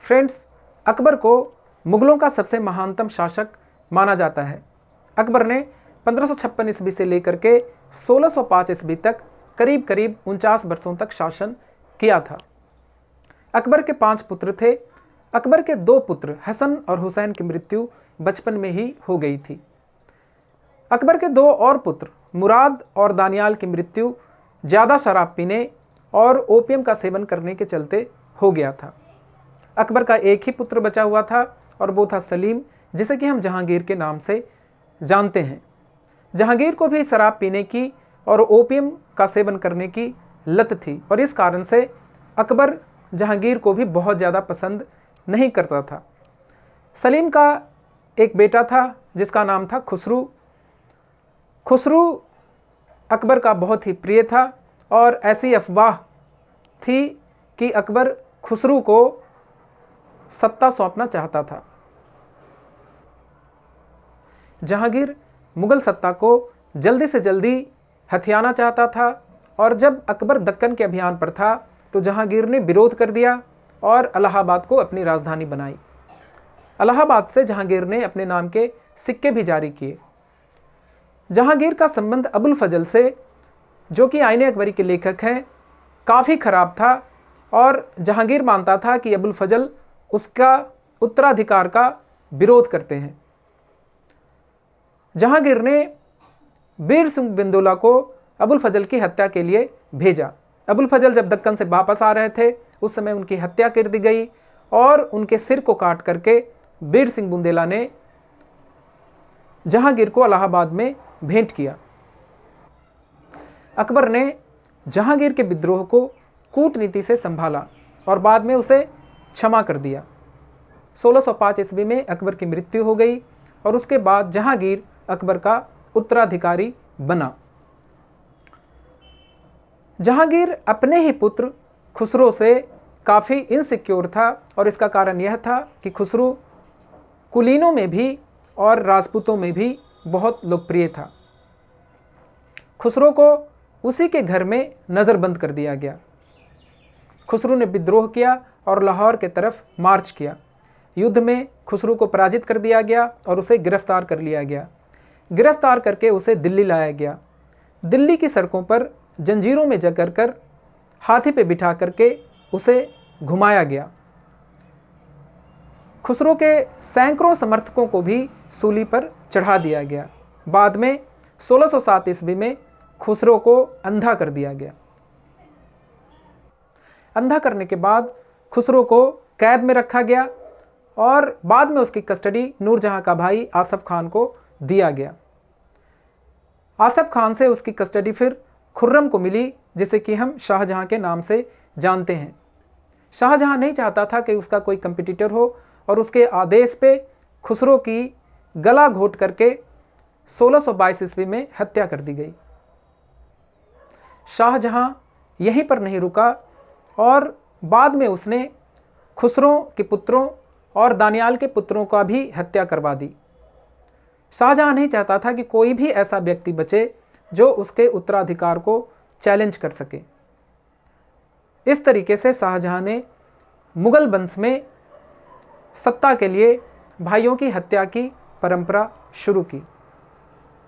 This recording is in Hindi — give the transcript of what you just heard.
फ्रेंड्स, अकबर को मुग़लों का सबसे महानतम शासक माना जाता है। अकबर ने 1556 ईस्वी से लेकर के 1605 ईस्वी तक करीब करीब 49 वर्षों तक शासन किया था। अकबर के 5 पुत्र थे। अकबर के 2 पुत्र हसन और हुसैन की मृत्यु बचपन में ही हो गई थी। अकबर के 2 और पुत्र मुराद और दानियाल की मृत्यु ज़्यादा शराब पीने और ओपियम का सेवन करने के चलते हो गया था। अकबर का एक ही पुत्र बचा हुआ था और वो था सलीम, जिसे कि हम जहांगीर के नाम से जानते हैं। जहांगीर को भी शराब पीने की और ओपियम का सेवन करने की लत थी और इस कारण से अकबर जहांगीर को भी बहुत ज़्यादा पसंद नहीं करता था। सलीम का एक बेटा था जिसका नाम था खुसरू। खुसरू अकबर का बहुत ही प्रिय था और ऐसी अफवाह थी कि अकबर खुसरू को सत्ता सौंपना चाहता था। जहांगीर मुग़ल सत्ता को जल्दी से जल्दी हथियाना चाहता था और जब अकबर दक्कन के अभियान पर था तो जहांगीर ने विरोध कर दिया और इलाहाबाद को अपनी राजधानी बनाई। इलाहाबाद से जहांगीर ने अपने नाम के सिक्के भी जारी किए। जहांगीर का संबंध अबुल फजल से, जो कि आईने अकबरी के लेखक हैं, काफ़ी ख़राब था और जहांगीर मानता था कि अबुल फजल उसका उत्तराधिकार का विरोध करते हैं। जहांगीर ने बीर सिंह बिंदोला को अबुल फजल की हत्या के लिए भेजा। अबुल फजल जब दक्कन से वापस आ रहे थे उस समय उनकी हत्या कर दी गई और उनके सिर को काट करके बीर सिंह बुंदेला ने जहांगीर को इलाहाबाद में भेंट किया। अकबर ने जहांगीर के विद्रोह को कूटनीति से संभाला और बाद में उसे क्षमा कर दिया। 1605 ईस्वी में अकबर की मृत्यु हो गई और उसके बाद जहांगीर अकबर का उत्तराधिकारी बना। जहांगीर अपने ही पुत्र खुसरो से काफ़ी इनसिक्योर था और इसका कारण यह था कि खुसरो कुलीनों में भी और राजपूतों में भी बहुत लोकप्रिय था। खुसरो को उसी के घर में नज़रबंद कर दिया गया। खुसरो ने विद्रोह किया और लाहौर के तरफ मार्च किया। युद्ध में खुसरो को पराजित कर दिया गया और उसे गिरफ्तार कर लिया गया। गिरफ्तार करके उसे दिल्ली लाया गया। दिल्ली की सड़कों पर जंजीरों में जकड़ कर हाथी पे बिठा करके उसे घुमाया गया। खुसरो के सैकड़ों समर्थकों को भी सूली पर चढ़ा दिया गया। बाद में 1607 ईस्वी में खुसरो को अंधा कर दिया गया। अंधा करने के बाद खुसरो को कैद में रखा गया और बाद में उसकी कस्टडी नूरजहां का भाई आसफ खान को दिया गया। आसफ खान से उसकी कस्टडी फिर खुर्रम को मिली, जिसे कि हम शाहजहां के नाम से जानते हैं। शाहजहां नहीं चाहता था कि उसका कोई कंपटीटर हो और उसके आदेश पे खुसरो की गला घोट करके 1622 ईस्वी में हत्या कर दी गई। शाहजहां यहीं पर नहीं रुका और बाद में उसने खुसरो के पुत्रों और दानियाल के पुत्रों का भी हत्या करवा दी। शाहजहां नहीं चाहता था कि कोई भी ऐसा व्यक्ति बचे जो उसके उत्तराधिकार को चैलेंज कर सके। इस तरीके से शाहजहां ने मुग़ल वंश में सत्ता के लिए भाइयों की हत्या की परंपरा शुरू की।